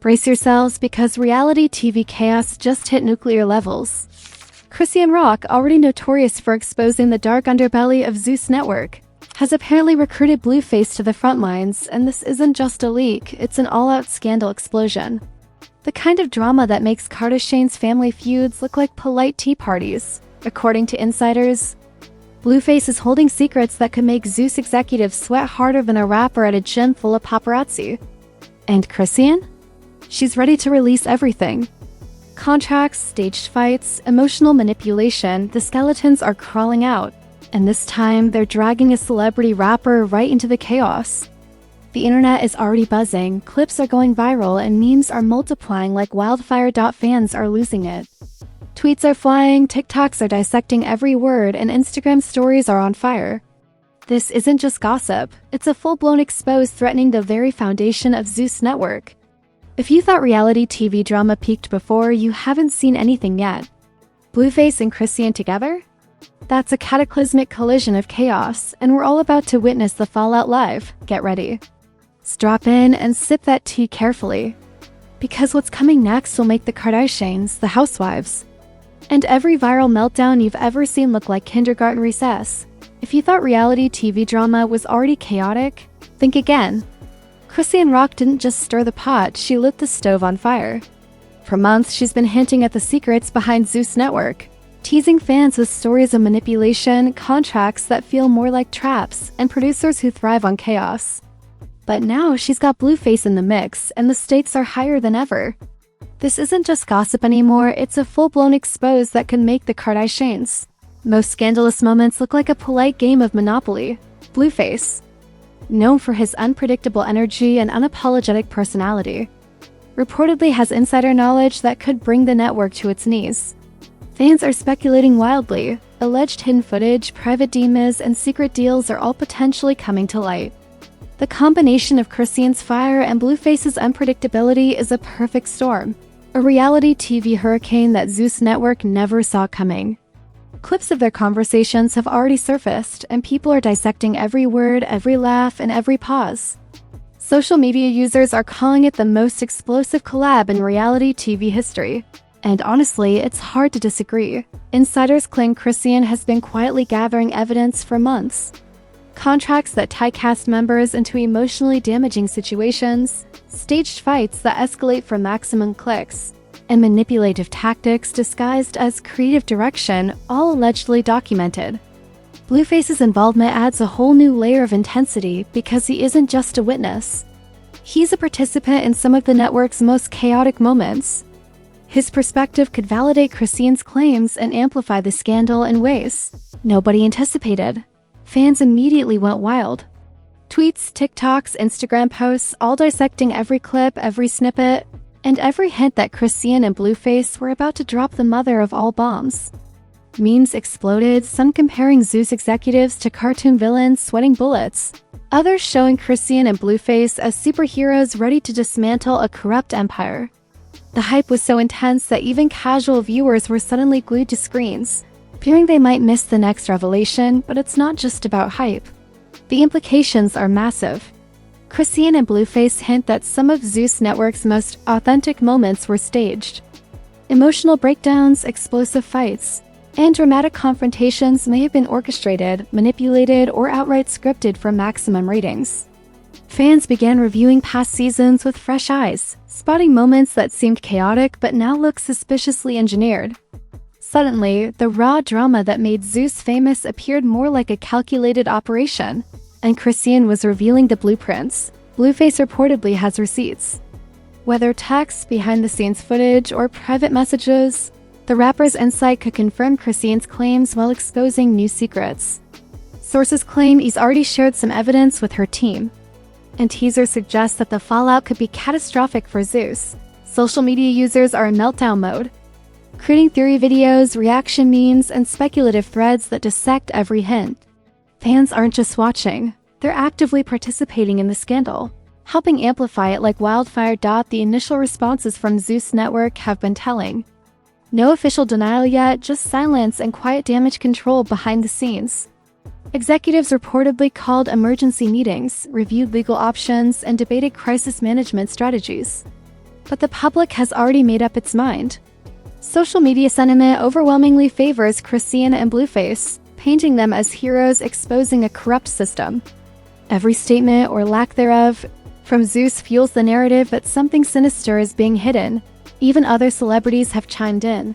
Brace yourselves because reality TV chaos just hit nuclear levels. Chrisean Rock, already notorious for exposing the dark underbelly of Zeus Network, has apparently recruited Blueface to the front lines, and this isn't just a leak, it's an all-out scandal explosion. The kind of drama that makes Kardashian's family feuds look like polite tea parties. According to insiders, Blueface is holding secrets that could make Zeus executives sweat harder than a rapper at a gym full of paparazzi. And Chrisean? She's ready to release everything. Contracts, staged fights, emotional manipulation, the skeletons are crawling out. And this time, they're dragging a celebrity rapper right into the chaos. The internet is already buzzing, clips are going viral, and memes are multiplying like wildfire. Fans are losing it. Tweets are flying, TikToks are dissecting every word, and Instagram stories are on fire. This isn't just gossip, it's a full-blown expose threatening the very foundation of Zeus Network. If you thought reality TV drama peaked before, you haven't seen anything yet. Blueface and Chrisean together? That's a cataclysmic collision of chaos, and we're all about to witness the fallout live. Get ready. Strap in and sip that tea carefully. Because what's coming next will make the Kardashians, the housewives, and every viral meltdown you've ever seen look like kindergarten recess. If you thought reality TV drama was already chaotic, think again. Chrisean Rock didn't just stir the pot, she lit the stove on fire. For months, she's been hinting at the secrets behind Zeus Network, teasing fans with stories of manipulation, contracts that feel more like traps, and producers who thrive on chaos. But now she's got Blueface in the mix, and the stakes are higher than ever. This isn't just gossip anymore, it's a full-blown expose that can make the Kardashians' most scandalous moments look like a polite game of Monopoly. Blueface, known for his unpredictable energy and unapologetic personality, reportedly has insider knowledge that could bring the network to its knees. Fans are speculating wildly. Alleged hidden footage, private DMs, and secret deals are all potentially coming to light. The combination of Chrisean's fire and Blueface's unpredictability is a perfect storm, a reality TV hurricane that Zeus Network never saw coming. Clips of their conversations have already surfaced, and people are dissecting every word, every laugh, and every pause. Social media users are calling it the most explosive collab in reality TV history. And honestly, it's hard to disagree. Insiders claim Chrisean has been quietly gathering evidence for months. Contracts that tie cast members into emotionally damaging situations, staged fights that escalate for maximum clicks, and manipulative tactics disguised as creative direction, all allegedly documented. Blueface's involvement adds a whole new layer of intensity because he isn't just a witness. He's a participant in some of the network's most chaotic moments. His perspective could validate Chrisean's claims and amplify the scandal in ways nobody anticipated. Fans immediately went wild. Tweets, TikToks, Instagram posts, all dissecting every clip, every snippet, and every hint that Chrisean and Blueface were about to drop the mother of all bombs. Memes exploded, some comparing Zeus executives to cartoon villains sweating bullets, others showing Chrisean and Blueface as superheroes ready to dismantle a corrupt empire. The hype was so intense that even casual viewers were suddenly glued to screens, fearing they might miss the next revelation. But it's not just about hype. The implications are massive. Chrisean and Blueface hint that some of Zeus Network's most authentic moments were staged. Emotional breakdowns, explosive fights, and dramatic confrontations may have been orchestrated, manipulated, or outright scripted for maximum ratings. Fans began reviewing past seasons with fresh eyes, spotting moments that seemed chaotic but now look suspiciously engineered. Suddenly, the raw drama that made Zeus famous appeared more like a calculated operation, and Chrisean was revealing the blueprints. Blueface reportedly has receipts. Whether text, behind-the-scenes footage, or private messages, the rapper's insight could confirm Chrisean's claims while exposing new secrets. Sources claim he's already shared some evidence with her team, and teasers suggest that the fallout could be catastrophic for Zeus. Social media users are in meltdown mode, creating theory videos, reaction memes, and speculative threads that dissect every hint. Fans aren't just watching, they're actively participating in the scandal, helping amplify it like wildfire. The initial responses from Zeus Network have been telling. No official denial yet, just silence and quiet damage control behind the scenes. Executives reportedly called emergency meetings, reviewed legal options, and debated crisis management strategies. but the public has already made up its mind. Social media sentiment overwhelmingly favors Chrisean and Blueface, painting them as heroes exposing a corrupt system. Every statement or lack thereof from Zeus fuels the narrative that something sinister is being hidden. Even other celebrities have chimed in.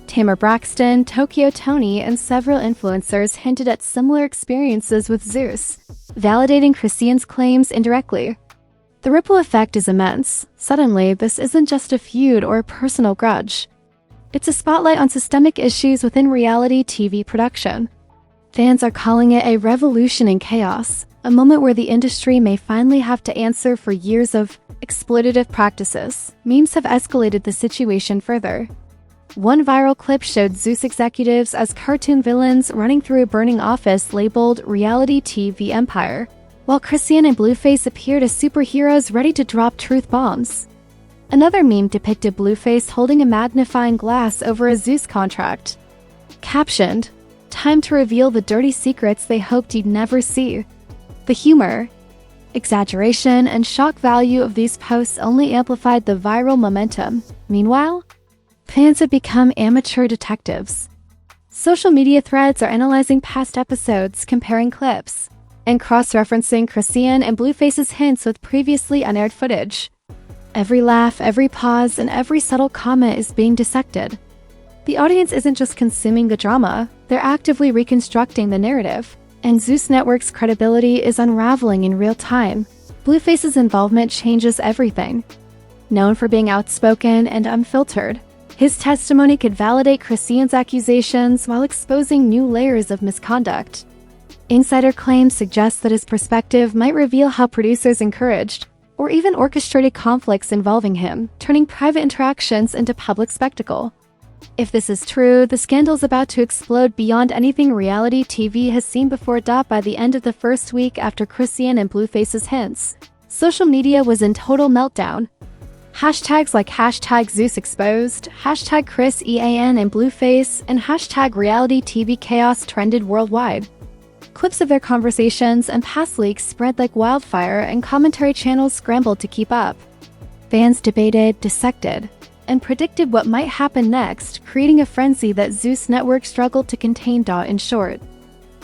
Tamar Braxton, Tokyo Tony, and several influencers hinted at similar experiences with Zeus, validating Chrisean's claims indirectly. The ripple effect is immense. Suddenly, this isn't just a feud or a personal grudge. It's a spotlight on systemic issues within reality TV production. Fans are calling it a revolution in chaos, a moment where the industry may finally have to answer for years of exploitative practices. Memes have escalated the situation further. One viral clip showed Zeus executives as cartoon villains running through a burning office labeled Reality TV Empire, while Chrisean and Blueface appeared as superheroes ready to drop truth bombs. Another meme depicted Blueface holding a magnifying glass over a Zeus contract. Captioned, "Time to reveal the dirty secrets they hoped you'd never see." The humor, exaggeration, and shock value of these posts only amplified the viral momentum. Meanwhile, fans have become amateur detectives. Social media threads are analyzing past episodes, comparing clips, and cross-referencing Chrisean and Blueface's hints with previously unaired footage. Every laugh, every pause, and every subtle comment is being dissected. The audience isn't just consuming the drama, they're actively reconstructing the narrative, and Zeus Network's credibility is unraveling in real time. Blueface's involvement changes everything. Known for being outspoken and unfiltered, his testimony could validate Chrisean's accusations while exposing new layers of misconduct. Insider claims suggest that his perspective might reveal how producers encouraged or even orchestrated conflicts involving him, turning private interactions into public spectacle. If this is true, the scandal is about to explode beyond anything reality TV has seen before. By the end of the first week after Chrisean and Blueface's hints, social media was in total meltdown. Hashtags like hashtag Zeus Exposed, hashtag Chrisean and Blueface, and hashtag Reality TV Chaos trended worldwide. Clips of their conversations and past leaks spread like wildfire, and commentary channels scrambled to keep up. Fans debated, dissected, and predicted what might happen next, creating a frenzy that Zeus Network struggled to contain. In short,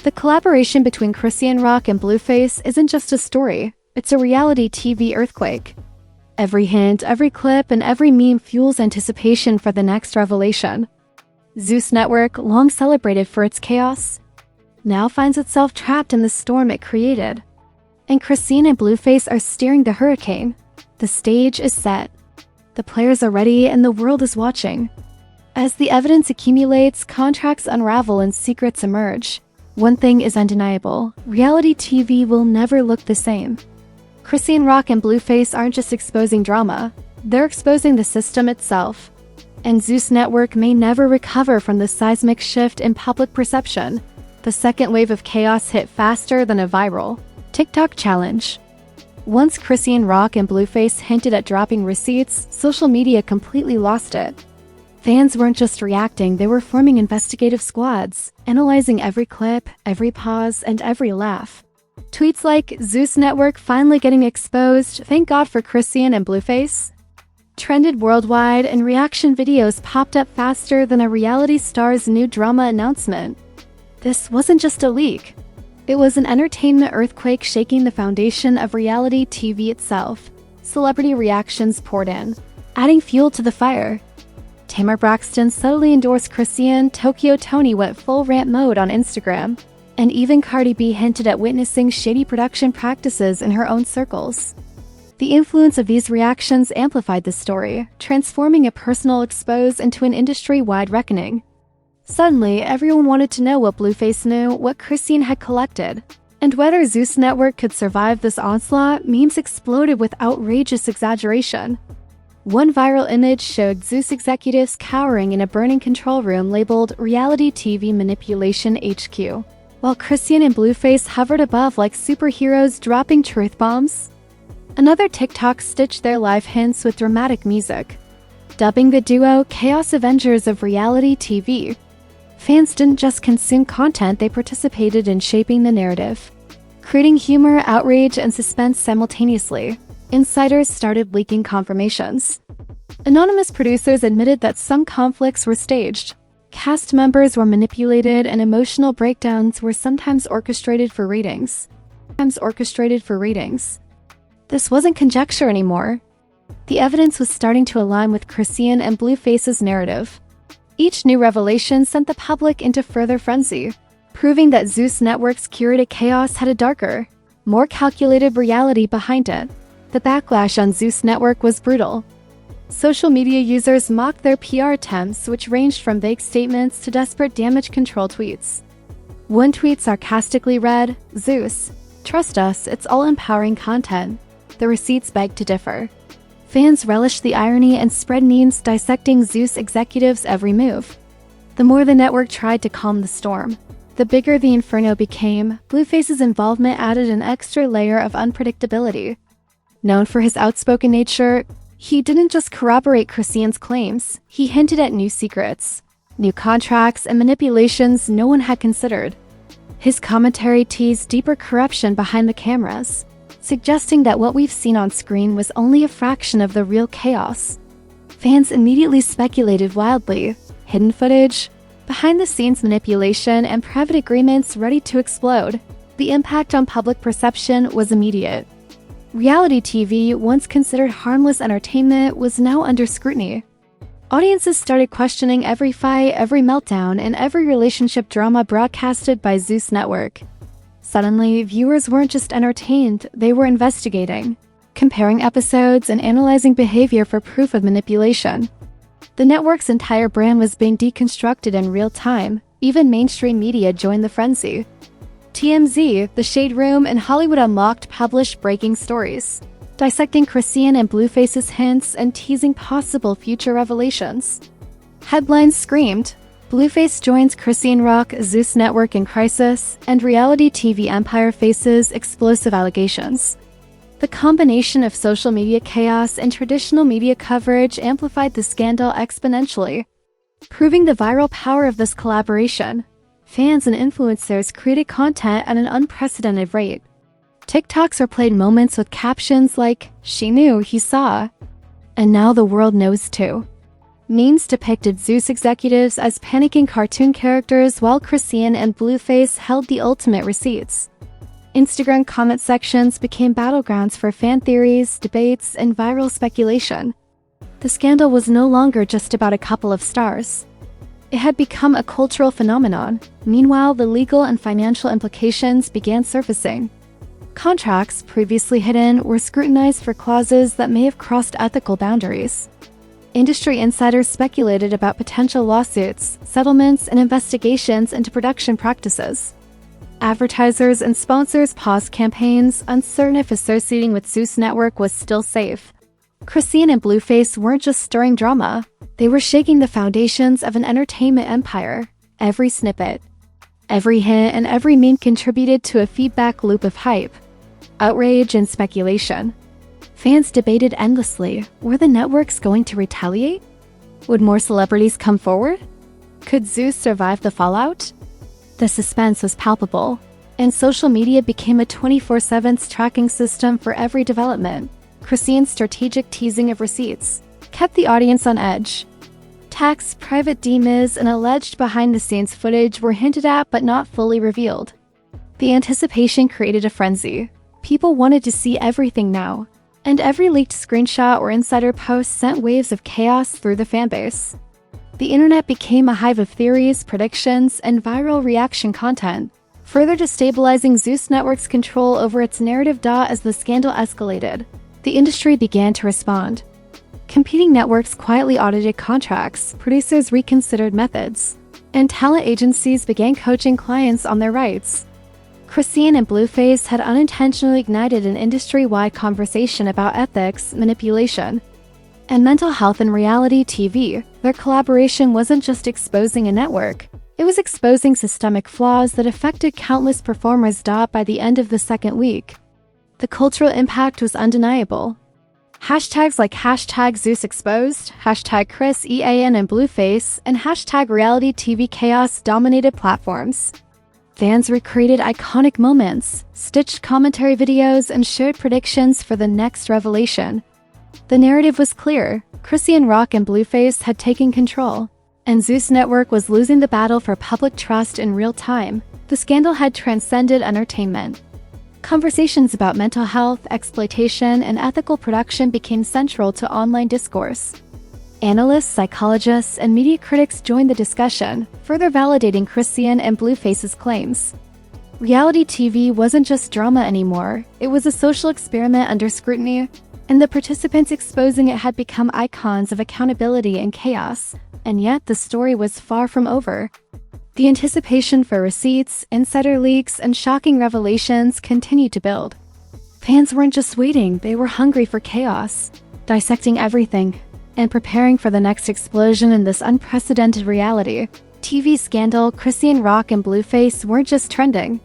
the collaboration between Chrisean Rock and Blueface isn't just a story, it's a reality TV earthquake. Every hint, every clip, and every meme fuels anticipation for the next revelation. Zeus Network, long celebrated for its chaos, now finds itself trapped in the storm it created. And Chrisean and Blueface are steering the hurricane. The stage is set. The players are ready, and the world is watching. As the evidence accumulates, contracts unravel, and secrets emerge. One thing is undeniable: reality TV will never look the same. Chrisean Rock and Blueface aren't just exposing drama, they're exposing the system itself. And Zeus Network may never recover from the seismic shift in public perception. The second wave of chaos hit faster than a viral TikTok challenge. Once Chrisean Rock and Blueface hinted at dropping receipts, social media completely lost it. Fans weren't just reacting, they were forming investigative squads, analyzing every clip, every pause, and every laugh. Tweets like, "Zeus Network finally getting exposed, thank God for Chrisean and Blueface," trended worldwide, and reaction videos popped up faster than a reality star's new drama announcement. This wasn't just a leak. It was an entertainment earthquake shaking the foundation of reality TV itself. Celebrity reactions poured in, adding fuel to the fire. Tamar Braxton subtly endorsed Chrisean, Tokyo Tony went full rant mode on Instagram, and even Cardi B hinted at witnessing shady production practices in her own circles. The influence of these reactions amplified the story, transforming a personal expose into an industry-wide reckoning. Suddenly, everyone wanted to know what Blueface knew, what Chrisean had collected, and whether Zeus Network could survive this onslaught. Memes exploded with outrageous exaggeration. One viral image showed Zeus executives cowering in a burning control room labeled Reality TV Manipulation HQ, while Chrisean and Blueface hovered above like superheroes dropping truth bombs. Another TikTok stitched their live hints with dramatic music, dubbing the duo Chaos Avengers of reality TV. Fans didn't just consume content, they participated in shaping the narrative, creating humor, outrage, and suspense simultaneously. insiders started leaking confirmations. Anonymous producers admitted that some conflicts were staged. Cast members were manipulated and emotional breakdowns were sometimes orchestrated for ratings. This wasn't conjecture anymore. The evidence was starting to align with Chrisean and Blueface's narrative. Each new revelation sent the public into further frenzy, proving that Zeus Network's curated chaos had a darker, more calculated reality behind it. The backlash on Zeus Network was brutal. Social media users mocked their PR attempts, which ranged from vague statements to desperate damage control tweets. One tweet sarcastically read, "Zeus, trust us, it's all empowering content." The receipts begged to differ. Fans relished the irony and spread memes dissecting Zeus executives' every move. The more the network tried to calm the storm, the bigger the inferno became. Blueface's involvement added an extra layer of unpredictability. Known for his outspoken nature, he didn't just corroborate Chrisean's claims, he hinted at new secrets, new contracts, and manipulations no one had considered. His commentary teased deeper corruption behind the cameras, suggesting that what we've seen on screen was only a fraction of the real chaos. Fans immediately speculated wildly: hidden footage, behind-the-scenes manipulation, and private agreements ready to explode. The impact on public perception was immediate. Reality TV, once considered harmless entertainment, was now under scrutiny. Audiences started questioning every fight, every meltdown, and every relationship drama broadcasted by Zeus Network. Suddenly, viewers weren't just entertained, they were investigating, comparing episodes and analyzing behavior for proof of manipulation. The network's entire brand was being deconstructed in real time. Even mainstream media joined the frenzy. TMZ, The Shade Room, and Hollywood Unlocked published breaking stories, dissecting Chrisean and Blueface's hints and teasing possible future revelations. Headlines screamed, "Blueface joins Chrisean Rock, Zeus Network in crisis," and reality TV empire faces explosive allegations. The combination of social media chaos and traditional media coverage amplified the scandal exponentially, proving the viral power of this collaboration. Fans and influencers created content at an unprecedented rate. TikToks replayed moments with captions like, "She knew, he saw," and "Now the world knows too." Memes depicted Zeus executives as panicking cartoon characters while Chrisean and Blueface held the ultimate receipts. Instagram comment sections became battlegrounds for fan theories, debates, and viral speculation. The scandal was no longer just about a couple of stars. It had become a cultural phenomenon. Meanwhile, the legal and financial implications began surfacing. Contracts, previously hidden, were scrutinized for clauses that may have crossed ethical boundaries. Industry insiders speculated about potential lawsuits, settlements, and investigations into production practices. Advertisers and sponsors paused campaigns, uncertain if associating with Zeus Network was still safe. Chrisean and Blueface weren't just stirring drama, they were shaking the foundations of an entertainment empire. Every snippet, every hint, and every meme contributed to a feedback loop of hype, outrage, and speculation. Fans debated endlessly. Were the networks going to retaliate? Would more celebrities come forward? Could Zeus survive the fallout? The suspense was palpable, and social media became a 24/7 tracking system for every development. Chrisean's strategic teasing of receipts kept the audience on edge. Tax, private DMs, and alleged behind-the-scenes footage were hinted at but not fully revealed. The anticipation created a frenzy. People wanted to see everything now, and every leaked screenshot or insider post sent waves of chaos through the fanbase. The internet became a hive of theories, predictions, and viral reaction content, further destabilizing Zeus Network's control over its narrative. As the scandal escalated, the industry began to respond. Competing networks quietly audited contracts, producers reconsidered methods, and talent agencies began coaching clients on their rights. Chrisean and Blueface had unintentionally ignited an industry-wide conversation about ethics, manipulation, and mental health in reality TV. Their collaboration wasn't just exposing a network, it was exposing systemic flaws that affected countless performers. By the end of the second week, the cultural impact was undeniable. Hashtags like #ZeusExposed, #ChrisEan and Blueface, and #RealityTVChaos dominated platforms. Fans recreated iconic moments, stitched commentary videos, and shared predictions for the next revelation. The narrative was clear: Chrisean Rock and Blueface had taken control, and Zeus Network was losing the battle for public trust in real time. The scandal had transcended entertainment. Conversations about mental health, exploitation, and ethical production became central to online discourse. Analysts, psychologists, and media critics joined the discussion, further validating Chrisean and Blueface's claims. Reality TV wasn't just drama anymore, it was a social experiment under scrutiny, and the participants exposing it had become icons of accountability and chaos. And yet, the story was far from over. The anticipation for receipts, insider leaks, and shocking revelations continued to build. Fans weren't just waiting, they were hungry for chaos, dissecting everything, and preparing for the next explosion in this unprecedented reality TV scandal. Chrisean Rock and Blueface weren't just trending.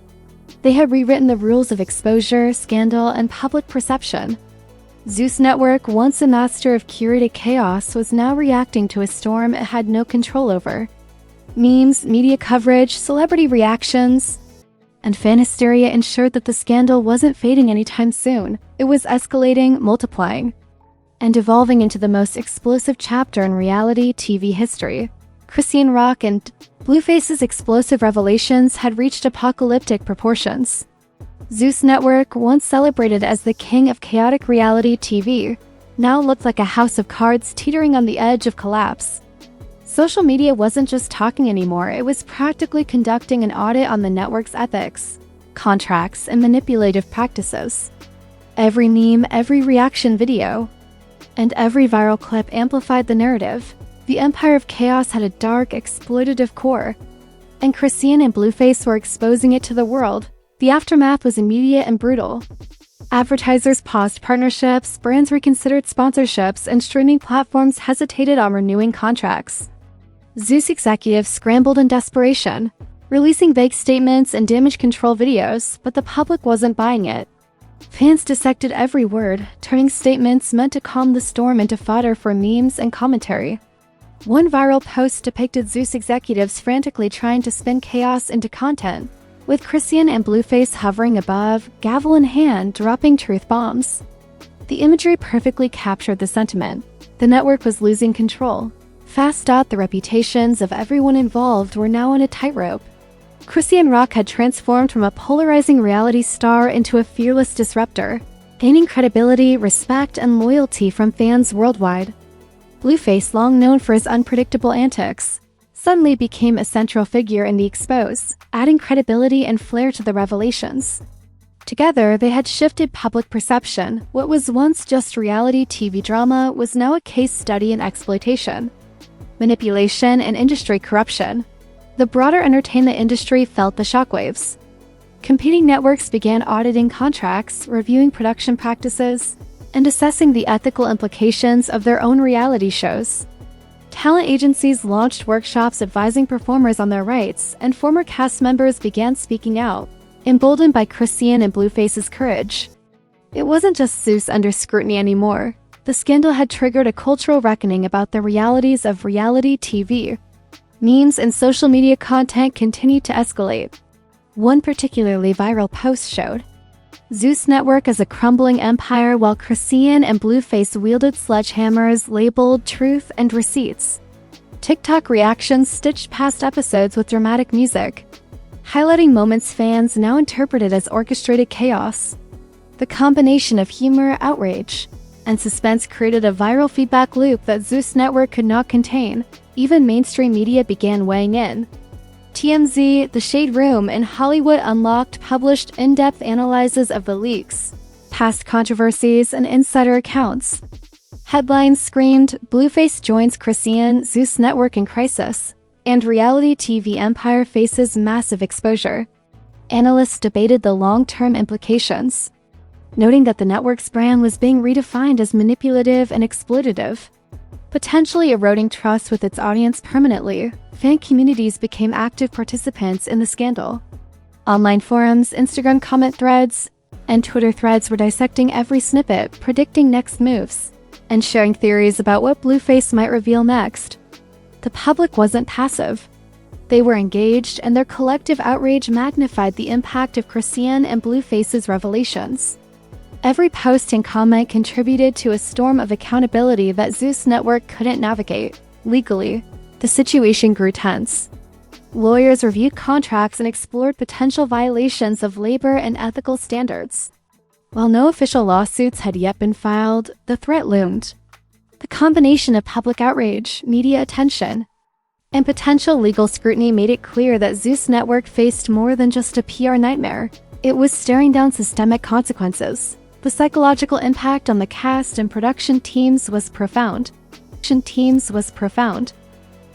They had rewritten the rules of exposure, scandal, and public perception. Zeus Network, once a master of curated chaos, was now reacting to a storm it had no control over. Memes, media coverage, celebrity reactions, and fan hysteria ensured that the scandal wasn't fading anytime soon. It was escalating, multiplying, and evolving into the most explosive chapter in reality TV history. Chrisean Rock and Blueface's explosive revelations had reached apocalyptic proportions. Zeus Network, once celebrated as the king of chaotic reality TV, now looked like a house of cards teetering on the edge of collapse. Social media wasn't just talking anymore, it was practically conducting an audit on the network's ethics, contracts, and manipulative practices. Every meme, every reaction video, and every viral clip amplified the narrative. The empire of chaos had a dark, exploitative core, and Chrisean and Blueface were exposing it to the world. The aftermath was immediate and brutal. Advertisers paused partnerships, brands reconsidered sponsorships, and streaming platforms hesitated on renewing contracts. Zeus executives scrambled in desperation, releasing vague statements and damage control videos, but the public wasn't buying it. Fans dissected every word, turning statements meant to calm the storm into fodder for memes and commentary. One viral post depicted Zeus executives frantically trying to spin chaos into content, with Chrisean and Blueface hovering above, gavel in hand, dropping truth bombs. The imagery perfectly captured the sentiment. The network was losing control. Fast out, the reputations of everyone involved were now on a tightrope. Chrisean Rock had transformed from a polarizing reality star into a fearless disruptor, gaining credibility, respect, and loyalty from fans worldwide. Blueface, long known for his unpredictable antics, suddenly became a central figure in the expose, adding credibility and flair to the revelations. Together, they had shifted public perception. What was once just reality TV drama was now a case study in exploitation, manipulation, and industry corruption. The broader entertainment industry felt the shockwaves. Competing networks began auditing contracts, reviewing production practices, and assessing the ethical implications of their own reality shows. Talent agencies launched workshops advising performers on their rights, and former cast members began speaking out, emboldened by Chrisean and Blueface's courage. It wasn't just Zeus under scrutiny anymore. The scandal had triggered a cultural reckoning about the realities of reality TV. Memes and social media content continued to escalate. One particularly viral post showed Zeus Network as a crumbling empire while Chrisean and Blueface wielded sledgehammers labeled truth and receipts. TikTok reactions stitched past episodes with dramatic music, highlighting moments fans now interpreted as orchestrated chaos. The combination of humor, outrage, and suspense created a viral feedback loop that Zeus Network could not contain. Even mainstream media began weighing in. TMZ, The Shade Room, and Hollywood Unlocked published in-depth analyses of the leaks, past controversies, and insider accounts. Headlines screamed, "Blueface joins Chrisean, Zeus Network in crisis," and reality TV empire faces massive exposure. Analysts debated the long-term implications, noting that the network's brand was being redefined as manipulative and exploitative, potentially eroding trust with its audience permanently. Fan communities became active participants in the scandal. Online forums, Instagram comment threads, and Twitter threads were dissecting every snippet, predicting next moves, and sharing theories about what Blueface might reveal next. The public wasn't passive. They were engaged, and their collective outrage magnified the impact of Chrisean and Blueface's revelations. Every post and comment contributed to a storm of accountability that Zeus Network couldn't navigate. Legally, the situation grew tense. Lawyers reviewed contracts and explored potential violations of labor and ethical standards. While no official lawsuits had yet been filed, the threat loomed. The combination of public outrage, media attention, and potential legal scrutiny made it clear that Zeus Network faced more than just a PR nightmare. It was staring down systemic consequences. The psychological impact on the cast and production teams was profound.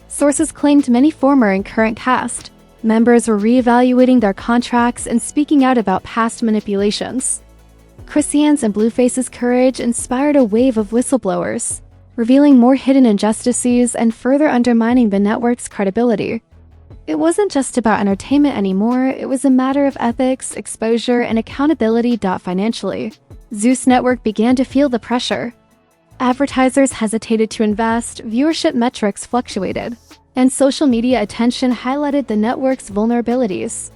Sources claimed many former and current cast members were reevaluating their contracts and speaking out about past manipulations. Chrisean's and Blueface's courage inspired a wave of whistleblowers, revealing more hidden injustices and further undermining the network's credibility. It wasn't just about entertainment anymore, it was a matter of ethics, exposure, and accountability. Financially, Zeus Network began to feel the pressure. Advertisers hesitated to invest, viewership metrics fluctuated, and social media attention highlighted the network's vulnerabilities.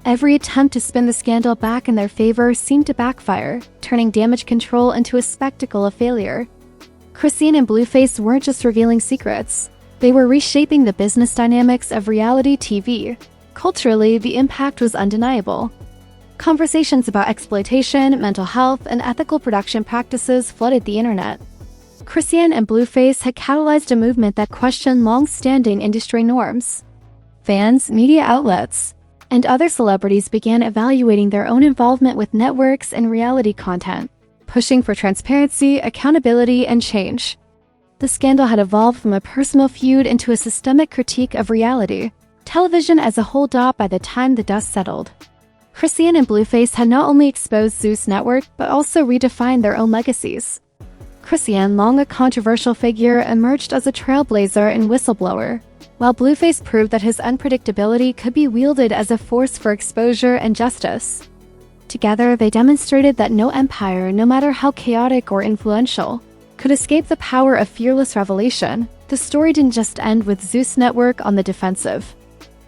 Every attempt to spin the scandal back in their favor seemed to backfire, turning damage control into a spectacle of failure. Chrisean and Blueface weren't just revealing secrets, they were reshaping the business dynamics of reality TV. Culturally, the impact was undeniable. Conversations about exploitation, mental health, and ethical production practices flooded the internet. Chrisean and Blueface had catalyzed a movement that questioned long-standing industry norms. Fans, media outlets, and other celebrities began evaluating their own involvement with networks and reality content, pushing for transparency, accountability, and change. The scandal had evolved from a personal feud into a systemic critique of reality television as a whole. By the time the dust settled, Chrisean and Blueface had not only exposed Zeus Network, but also redefined their own legacies. Chrisean, long a controversial figure, emerged as a trailblazer and whistleblower, while Blueface proved that his unpredictability could be wielded as a force for exposure and justice. Together, they demonstrated that no empire, no matter how chaotic or influential, could escape the power of fearless revelation. The story didn't just end with Zeus Network on the defensive.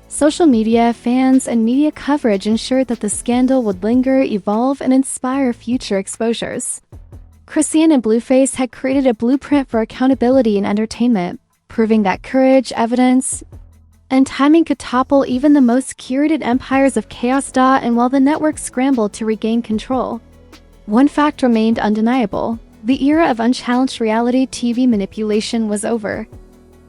Social media, fans, and media coverage ensured that the scandal would linger, evolve, and inspire future exposures. Chrisean and Blueface had created a blueprint for accountability in entertainment, proving that courage, evidence, and timing could topple even the most curated empires of chaos. And while the network scrambled to regain control, one fact remained undeniable: the era of unchallenged reality TV manipulation was over.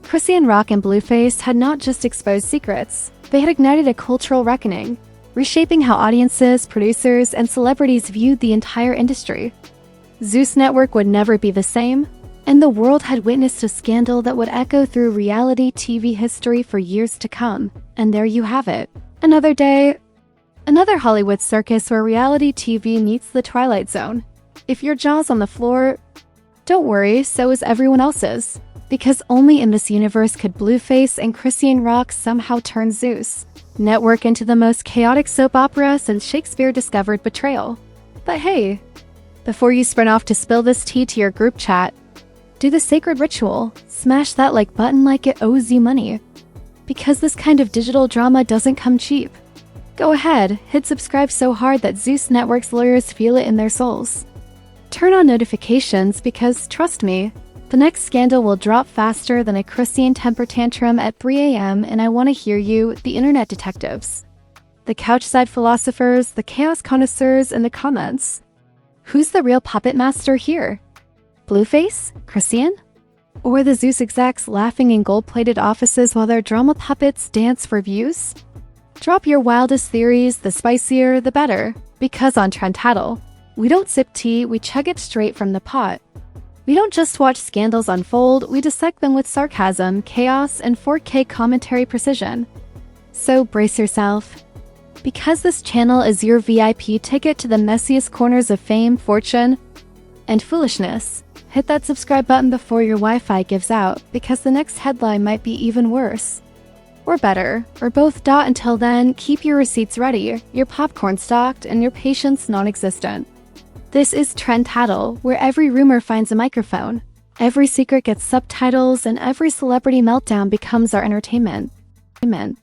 Chrisean Rock and Blueface had not just exposed secrets, they had ignited a cultural reckoning, reshaping how audiences, producers, and celebrities viewed the entire industry. Zeus Network would never be the same, and the world had witnessed a scandal that would echo through reality TV history for years to come. And there you have it. Another day, another Hollywood circus where reality TV meets the Twilight Zone. If your jaw's on the floor, don't worry, so is everyone else's. Because only in this universe could Blueface and Chrisean Rock somehow turn Zeus Network into the most chaotic soap opera since Shakespeare discovered betrayal. But hey, before you sprint off to spill this tea to your group chat, do the sacred ritual. Smash that like button like it owes you money. Because this kind of digital drama doesn't come cheap. Go ahead, hit subscribe so hard that Zeus Network's lawyers feel it in their souls. Turn on notifications because, trust me, the next scandal will drop faster than a Chrisean temper tantrum at 3 a.m. and I want to hear you, the internet detectives, the couchside philosophers, the chaos connoisseurs in the comments. Who's the real puppet master here? Blueface? Chrisean? Or the Zeus execs laughing in gold-plated offices while their drama puppets dance for views? Drop your wildest theories, the spicier, the better. Because on Trend Tattle, we don't sip tea, we chug it straight from the pot. We don't just watch scandals unfold, we dissect them with sarcasm, chaos, and 4K commentary precision. So brace yourself. Because this channel is your VIP ticket to the messiest corners of fame, fortune, and foolishness, hit that subscribe button before your Wi-Fi gives out, because the next headline might be even worse. Or better, or both. Until then, keep your receipts ready, your popcorn stocked, and your patience non-existent. This is Trend Tattle, where every rumor finds a microphone, every secret gets subtitles, and every celebrity meltdown becomes our entertainment. Amen.